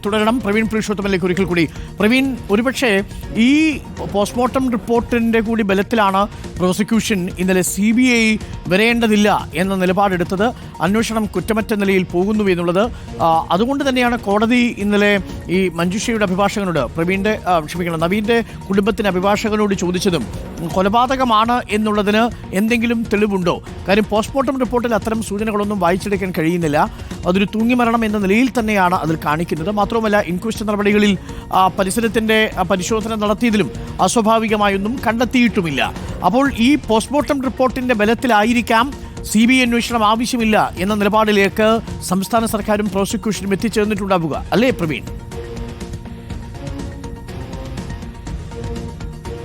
തുടരണം. പ്രവീൺ പുരുഷോത്തമനിലേക്ക് ഒരിക്കൽ കൂടി. പ്രവീൺ, ഒരുപക്ഷെ ഈ പോസ്റ്റ്മോർട്ടം റിപ്പോർട്ടിന്റെ കൂടി ബലത്തിലാണ് പ്രോസിക്യൂഷൻ ഇന്നലെ CBI വരേണ്ടതില്ല എന്ന നിലപാടെടുത്തത്. അന്വേഷണം കുറ്റമറ്റ നിലയിൽ പോകുന്നു എന്നുള്ളത്. അതുകൊണ്ട് തന്നെയാണ് കോടതി ഇന്നലെ ഈ മഞ്ജുഷയുടെ അഭിഭാഷകനോട് നവീന്റെ കുടുംബത്തിന്റെ അഭിഭാഷകനോട് ചോദിച്ചതും കൊലപാതകമാണ് എന്നുള്ളതിന് എന്തെങ്കിലും തെളിവുണ്ടോ? കാര്യം പോസ്റ്റ്മോർട്ടം റിപ്പോർട്ടിൽ അത്തരം സൂചനകളൊന്നും വായിച്ചെടുക്കാൻ കഴിയുന്നില്ല. അതൊരു തൂങ്ങിമരണം എന്ന നിലയിൽ തന്നെയാണ് അതിൽ കാണിക്കുന്നത്. മാത്രവുമല്ല, ഇൻക്വസ്റ്റ് നടപടികളിൽ പരിസരത്തിന്റെ പരിശോധന നടത്തിയതിലും അസ്വാഭാവികമായൊന്നും കണ്ടെത്തിയിട്ടുമില്ല. അപ്പോൾ ഈ പോസ്റ്റ്മോർട്ടം റിപ്പോർട്ടിന്റെ ബലത്തിലായിരിക്കാം CBI അന്വേഷണം ആവശ്യമില്ല എന്ന നിലപാടിലേക്ക് സംസ്ഥാന സർക്കാരും പ്രോസിക്യൂഷനും എത്തിച്ചേർന്നിട്ടുണ്ടാവുക, അല്ലേ പ്രവീൺ?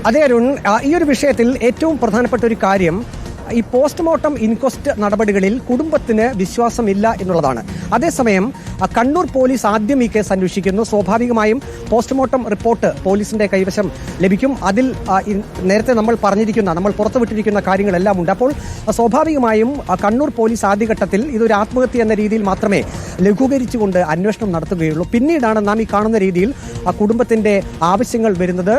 അതെ അരുൺ, ഈ ഒരു വിഷയത്തിൽ ഏറ്റവും പ്രധാനപ്പെട്ട ഒരു കാര്യം ഈ പോസ്റ്റ്മോർട്ടം ഇൻക്വസ്റ്റ് നടപടികളിൽ കുടുംബത്തിന് വിശ്വാസമില്ല എന്നുള്ളതാണ്. അതേസമയം കണ്ണൂർ പോലീസ് ആദ്യം ഈ കേസ് അന്വേഷിക്കുന്നു. സ്വാഭാവികമായും പോസ്റ്റ്മോർട്ടം റിപ്പോർട്ട് പോലീസിന്റെ കൈവശം ലഭിക്കും. അതിൽ നേരത്തെ നമ്മൾ പുറത്തുവിട്ടിരിക്കുന്ന കാര്യങ്ങളെല്ലാം ഉണ്ട്. അപ്പോൾ സ്വാഭാവികമായും കണ്ണൂർ പോലീസ് ആദ്യഘട്ടത്തിൽ ഇതൊരു ആത്മഹത്യ എന്ന രീതിയിൽ മാത്രമേ ലഘൂകരിച്ചുകൊണ്ട് അന്വേഷണം നടത്തുകയുള്ളൂ. പിന്നീടാണ് നാം ഈ കാണുന്ന രീതിയിൽ കുടുംബത്തിന്റെ ആവശ്യങ്ങൾ വരുന്നത്.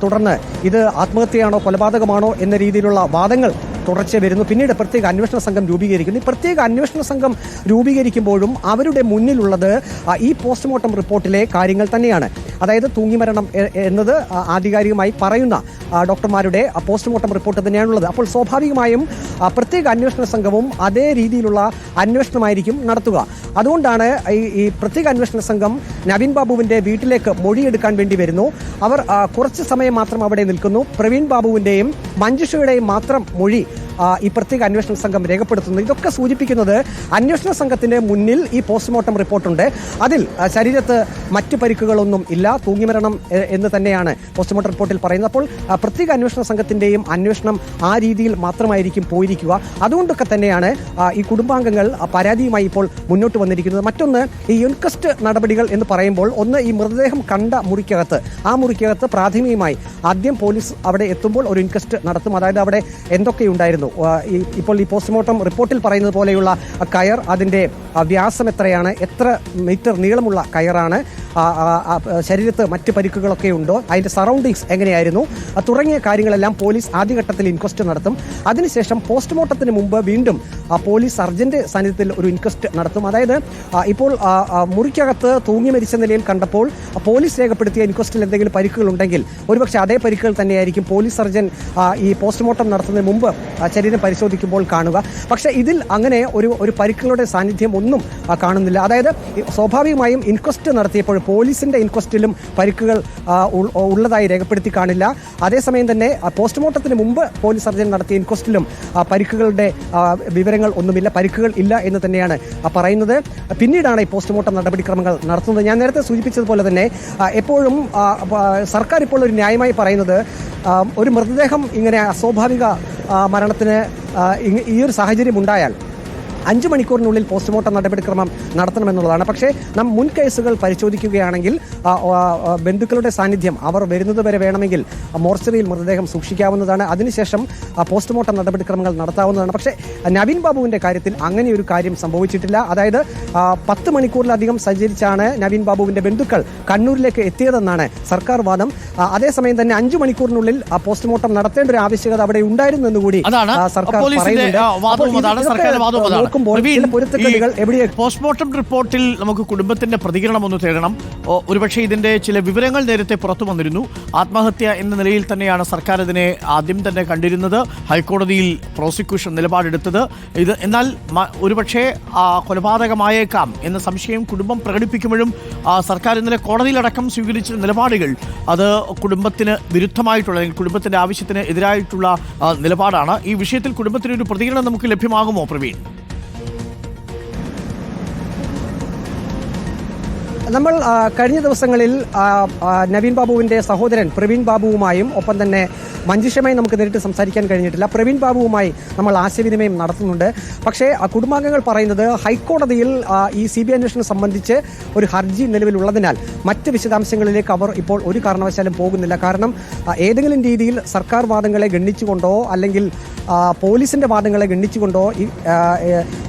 തുടർന്ന് ഇത് ആത്മഹത്യയാണോ കൊലപാതകമാണോ എന്ന രീതിയിലുള്ള വാദങ്ങൾ തുടർച്ച വരുന്നു. പിന്നീട് പ്രത്യേക അന്വേഷണ സംഘം രൂപീകരിക്കുന്നു. ഈ പ്രത്യേക അന്വേഷണ സംഘം രൂപീകരിക്കുമ്പോഴും അവരുടെ മുന്നിലുള്ളത് ഈ പോസ്റ്റ്മോർട്ടം റിപ്പോർട്ടിലെ കാര്യങ്ങൾ തന്നെയാണ്. അതായത് തൂങ്ങിമരണം എന്നത് ആധികാരികമായി പറയുന്ന ഡോക്ടർമാരുടെ പോസ്റ്റ്മോർട്ടം റിപ്പോർട്ട് തന്നെയാണുള്ളത്. അപ്പോൾ സ്വാഭാവികമായും പ്രത്യേക അന്വേഷണ സംഘവും അതേ രീതിയിലുള്ള അന്വേഷണമായിരിക്കും നടത്തുക. അതുകൊണ്ടാണ് ഈ പ്രത്യേക അന്വേഷണ സംഘം നവീൻ ബാബുവിന്റെ വീട്ടിലേക്ക് മൊഴിയെടുക്കാൻ വേണ്ടി വരുന്നു. അവർ കുറച്ച് സമയം മാത്രം അവിടെ നിൽക്കുന്നു. പ്രവീൺ ബാബുവിന്റെയും മഞ്ജുഷയുടെയും മാത്രം മൊഴി ഈ പ്രത്യേക അന്വേഷണ സംഘം രേഖപ്പെടുത്തുന്നു. ഇതൊക്കെ സൂചിപ്പിക്കുന്നത് അന്വേഷണ സംഘത്തിന്റെ മുന്നിൽ ഈ പോസ്റ്റ്മോർട്ടം റിപ്പോർട്ടുണ്ട്. അതിൽ ശരീരത്ത് മറ്റു പരിക്കുകളൊന്നും ഇല്ല, തൂങ്ങിമരണം എന്ന് തന്നെയാണ് പോസ്റ്റ്മോർട്ടം റിപ്പോർട്ടിൽ പറയുന്നത്. അപ്പോൾ പ്രത്യേക അന്വേഷണ സംഘത്തിന്റെയും അന്വേഷണം ആ രീതിയിൽ മാത്രമായിരിക്കും പോയിരിക്കുക. അതുകൊണ്ടൊക്കെ തന്നെയാണ് ഈ കുടുംബാംഗങ്ങൾ പരാതിയുമായി ഇപ്പോൾ മുന്നോട്ട് വന്നിരിക്കുന്നത്. മറ്റൊന്ന്, ഈ ഇൻക്വസ്റ്റ് നടപടികൾ എന്ന് പറയുമ്പോൾ ഒന്ന് ഈ മൃതദേഹം കണ്ട മുറിക്കകത്ത് പ്രാഥമികമായി ആദ്യം പോലീസ് അവിടെ എത്തുമ്പോൾ ഒരു ഇൻക്വസ്റ്റ് നടത്തും. അതായത് അവിടെ എന്തൊക്കെയുണ്ടായിരുന്നു, ഇപ്പോൾ ഈ പോസ്റ്റ്മോർട്ടം റിപ്പോർട്ടിൽ പറയുന്നത് പോലെയുള്ള കയർ, അതിന്റെ വ്യാസം എത്രയാണ്, എത്ര മീറ്റർ നീളമുള്ള കയറാണ്, ശരീരത്ത് മറ്റ് പരിക്കുകളൊക്കെ ഉണ്ടോ, അതിന്റെ സറൗണ്ടിങ്സ് എങ്ങനെയായിരുന്നു തുടങ്ങിയ കാര്യങ്ങളെല്ലാം പോലീസ് ആദ്യഘട്ടത്തിൽ ഇൻക്വസ്റ്റ് നടത്തും. അതിനുശേഷം പോസ്റ്റ്മോർട്ടത്തിന് മുമ്പ് വീണ്ടും പോലീസ് സർജന്റെ സാന്നിധ്യത്തിൽ ഒരു ഇൻക്വസ്റ്റ് നടത്തും. അതായത് ഇപ്പോൾ മുറിക്കകത്ത് തൂങ്ങി മരിച്ച നിലയിൽ കണ്ടപ്പോൾ പോലീസ് രേഖപ്പെടുത്തിയ ഇൻക്വസ്റ്റിൽ എന്തെങ്കിലും പരിക്കുകൾ ഉണ്ടെങ്കിൽ ഒരുപക്ഷെ അതേ പരിക്കുകൾ തന്നെയായിരിക്കും പോലീസ് സർജൻ ഈ പോസ്റ്റ്മോർട്ടം നടത്തുന്നതിന് മുമ്പ് ശരീരം പരിശോധിക്കുമ്പോൾ കാണുക. പക്ഷേ ഇതിൽ അങ്ങനെ ഒരു പരിക്കുകളുടെ സാന്നിധ്യം ഒന്നും കാണുന്നില്ല. അതായത് സ്വാഭാവികമായും ഇൻക്വസ്റ്റ് നടത്തിയപ്പോൾ പോലീസിന്റെ ഇൻക്വസ്റ്റിലും പരിക്കുകൾ ഉള്ളതായി രേഖപ്പെടുത്തി കാണില്ല. അതേസമയം തന്നെ പോസ്റ്റ്മോർട്ടത്തിന് മുമ്പ് പോലീസ് സർജൻ നടത്തിയ ഇൻക്വസ്റ്റിലും പരിക്കുകളുടെ വിവരങ്ങൾ ഒന്നുമില്ല, പരിക്കുകൾ ഇല്ല എന്ന് തന്നെയാണ് പറയുന്നത്. പിന്നീടാണ് ഈ പോസ്റ്റ്മോർട്ടം നടപടിക്രമങ്ങൾ നടത്തുന്നത്. ഞാൻ നേരത്തെ സൂചിപ്പിച്ചതുപോലെ തന്നെ എപ്പോഴും സർക്കാർ ഇപ്പോൾ ഒരു ന്യായമായി പറയുന്നത് ഒരു മൃതദേഹം ഇങ്ങനെ അസ്വാഭാവിക മരണത്തിന് ഈ ഒരു സാഹചര്യം ഉണ്ടായാൽ 5 മണിക്കൂറിനുള്ളിൽ പോസ്റ്റ്മോർട്ടം നടപടിക്രമം നടത്തണമെന്നുള്ളതാണ്. പക്ഷേ നാം മുൻ കേസുകൾ പരിശോധിക്കുകയാണെങ്കിൽ ബന്ധുക്കളുടെ സാന്നിധ്യം അവർ വരുന്നത് വരെ വേണമെങ്കിൽ മോർച്ചറിയിൽ മൃതദേഹം സൂക്ഷിക്കാവുന്നതാണ്. അതിനുശേഷം പോസ്റ്റ്മോർട്ടം നടപടിക്രമങ്ങൾ നടത്താവുന്നതാണ്. പക്ഷേ നവീൻ ബാബുവിന്റെ കാര്യത്തിൽ അങ്ങനെ ഒരു കാര്യം സംഭവിച്ചിട്ടില്ല. അതായത് 10 മണിക്കൂറിലധികം സഞ്ചരിച്ചാണ് നവീൻ ബാബുവിന്റെ ബന്ധുക്കൾ കണ്ണൂരിലേക്ക് എത്തിയതെന്നാണ് സർക്കാർ വാദം. അതേസമയം തന്നെ 5 മണിക്കൂറിനുള്ളിൽ പോസ്റ്റ്മോർട്ടം നടത്തേണ്ട ഒരു ആവശ്യകത അവിടെ ഉണ്ടായിരുന്നു എന്നുകൂടി സർക്കാർ പറയുന്നുണ്ട്. പോസ്റ്റ്മോർട്ടം റിപ്പോർട്ടിൽ നമുക്ക് കുടുംബത്തിന്റെ പ്രതികരണം ഒന്ന് തേടണം. ഒരുപക്ഷെ ഇതിന്റെ ചില വിവരങ്ങൾ നേരത്തെ പുറത്തു വന്നിരുന്നു. ആത്മഹത്യ എന്ന നിലയിൽ തന്നെയാണ് സർക്കാർ ഇതിനെ ആദ്യം തന്നെ കണ്ടിരുന്നത്. ഹൈക്കോടതിയിൽ പ്രോസിക്യൂഷൻ നിലപാടെടുത്തത് എന്നാൽ ഒരുപക്ഷെ കൊലപാതകമായേക്കാം എന്ന സംശയം കുടുംബം പ്രകടിപ്പിക്കുമ്പോഴും സർക്കാർ ഇന്നലെ കോടതിയിലടക്കം സ്വീകരിച്ച നിലപാടുകൾ അത് കുടുംബത്തിന് വിരുദ്ധമായിട്ടുള്ള അല്ലെങ്കിൽ കുടുംബത്തിന്റെ ആവശ്യത്തിന് എതിരായിട്ടുള്ള നിലപാടാണ്. ഈ വിഷയത്തിൽ കുടുംബത്തിനൊരു പ്രതികരണം നമുക്ക് ലഭ്യമാകുമോ പ്രവീൺ? നമ്മൾ കഴിഞ്ഞ ദിവസങ്ങളിൽ നവീൻ ബാബുവിന്റെ സഹോദരൻ പ്രവീൺ ബാബുവുമായും ഒപ്പം തന്നെ മഞ്ജുഷയുമായി നമുക്ക് നേരിട്ട് സംസാരിക്കാൻ കഴിഞ്ഞിട്ടില്ല. പ്രവീൺ ബാബുവുമായി നമ്മൾ ആശയവിനിമയം നടത്തുന്നുണ്ട്. പക്ഷേ കുടുംബാംഗങ്ങൾ പറയുന്നത് ഹൈക്കോടതിയിൽ ഈ CBI അന്വേഷണം സംബന്ധിച്ച് ഒരു ഹർജി നിലവിലുള്ളതിനാൽ മറ്റ് വിശദാംശങ്ങളിലേക്ക് അവർ ഇപ്പോൾ ഒരു കാരണവശാലും പോകുന്നില്ല. കാരണം ഏതെങ്കിലും രീതിയിൽ സർക്കാർ വാദങ്ങളെ ഗണ്ണിച്ചുകൊണ്ടോ അല്ലെങ്കിൽ പോലീസിന്റെ വാദങ്ങളെ ഗണ്ണിച്ചുകൊണ്ടോ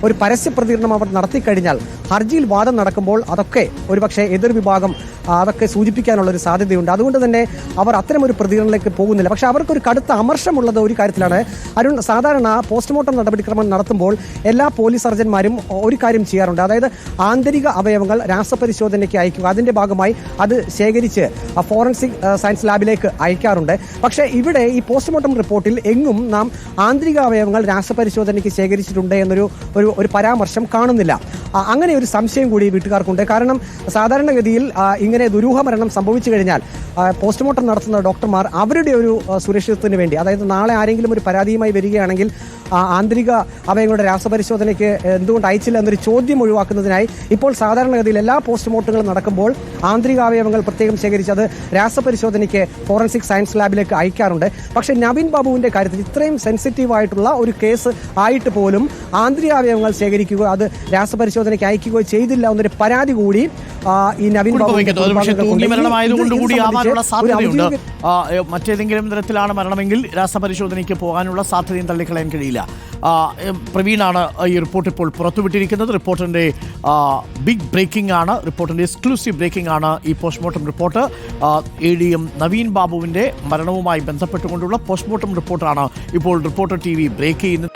ഒരു പരസ്യ പ്രതികരണം അവർ നടത്തിക്കഴിഞ്ഞാൽ ഹർജിയിൽ വാദം നടക്കുമ്പോൾ അതൊക്കെ ഒരു ഒരുപക്ഷെ എതിർ വിഭാഗം അതൊക്കെ സൂചിപ്പിക്കാനുള്ള ഒരു സാധ്യതയുണ്ട്. അതുകൊണ്ട് തന്നെ അവർ അത്തരമൊരു പ്രതികരണത്തിലേക്ക് പോകുന്നില്ല. പക്ഷേ അവർക്കൊരു കടുത്ത അമർഷമുള്ളത് ഒരു കാര്യത്തിലാണ്. അരുൺ, സാധാരണ പോസ്റ്റ്മോർട്ടം നടപടിക്രമം നടത്തുമ്പോൾ എല്ലാ പോലീസ് സർജന്മാരും ഒരു കാര്യം ചെയ്യാറുണ്ട്. അതായത് ആന്തരിക അവയവങ്ങൾ രാസപരിശോധനയ്ക്ക് അയക്കുക, അതിന്റെ ഭാഗമായി അത് ശേഖരിച്ച് ഫോറൻസിക് സയൻസ് ലാബിലേക്ക് അയക്കാറുണ്ട്. പക്ഷേ ഇവിടെ ഈ പോസ്റ്റ്മോർട്ടം റിപ്പോർട്ടിൽ എങ്ങും നാം ആന്തരിക അവയവങ്ങൾ രാസപരിശോധനയ്ക്ക് ശേഖരിച്ചിട്ടുണ്ട് എന്നൊരു പരാമർശം കാണുന്നില്ല. അങ്ങനെ ഒരു സംശയം കൂടി വീട്ടുകാർക്കുണ്ട്. കാരണം സാധാരണഗതിയിൽ ഇങ്ങനെ ദുരൂഹ മരണം സംഭവിച്ചു കഴിഞ്ഞാൽ പോസ്റ്റ്മോർട്ടം നടത്തുന്ന ഡോക്ടർമാർ അവരുടെ ഒരു സുരക്ഷിതത്വത്തിന് വേണ്ടി, അതായത് നാളെ ആരെങ്കിലും ഒരു പരാതിയുമായി വരികയാണെങ്കിൽ ആന്തരിക അവയവങ്ങളുടെ രാസപരിശോധനയ്ക്ക് എന്തുകൊണ്ട് അയച്ചില്ല എന്നൊരു ചോദ്യം ഒഴിവാക്കുന്നതിനായി ഇപ്പോൾ സാധാരണഗതിയിൽ എല്ലാ പോസ്റ്റ്മോർട്ടങ്ങളും നടക്കുമ്പോൾ ആന്തരിക അവയവങ്ങൾ പ്രത്യേകം ശേഖരിച്ച് അത് രാസപരിശോധനയ്ക്ക് ഫോറൻസിക് സയൻസ് ലാബിലേക്ക് അയക്കാറുണ്ട്. പക്ഷേ നവീൻ ബാബുവിന്റെ കാര്യത്തിൽ ഇത്രയും സെൻസിറ്റീവ് ആയിട്ടുള്ള ഒരു കേസ് ആയിട്ട് പോലും ആന്തരിക അവയവങ്ങൾ ശേഖരിക്കുകയോ അത് രാസപരിശോധനയ്ക്ക് അയക്കുകയോ ചെയ്തില്ല എന്നൊരു പരാതി കൂടി ഈ നവീൻ സാധ്യതയുണ്ട്. മറ്റേതെങ്കിലും തരത്തിലാണ് മരണമെങ്കിൽ രാസപരിശോധനയ്ക്ക് പോകാനുള്ള സാധ്യതയും തള്ളിക്കളയാൻ കഴിയില്ല. പ്രവീണാണ് ഈ റിപ്പോർട്ട് ഇപ്പോൾ പുറത്തുവിട്ടിരിക്കുന്നത്. റിപ്പോർട്ടിന്റെ ബിഗ് ബ്രേക്കിംഗ് ആണ്, റിപ്പോർട്ടിന്റെ എക്സ്ക്ലൂസീവ് ബ്രേക്കിംഗ് ആണ് ഈ പോസ്റ്റ്മോർട്ടം റിപ്പോർട്ട്. ADM നവീൻ ബാബുവിന്റെ മരണവുമായി ബന്ധപ്പെട്ടുകൊണ്ടുള്ള പോസ്റ്റ്മോർട്ടം റിപ്പോർട്ടാണ് ഇപ്പോൾ റിപ്പോർട്ടർ TV ബ്രേക്ക് ചെയ്യുന്നത്.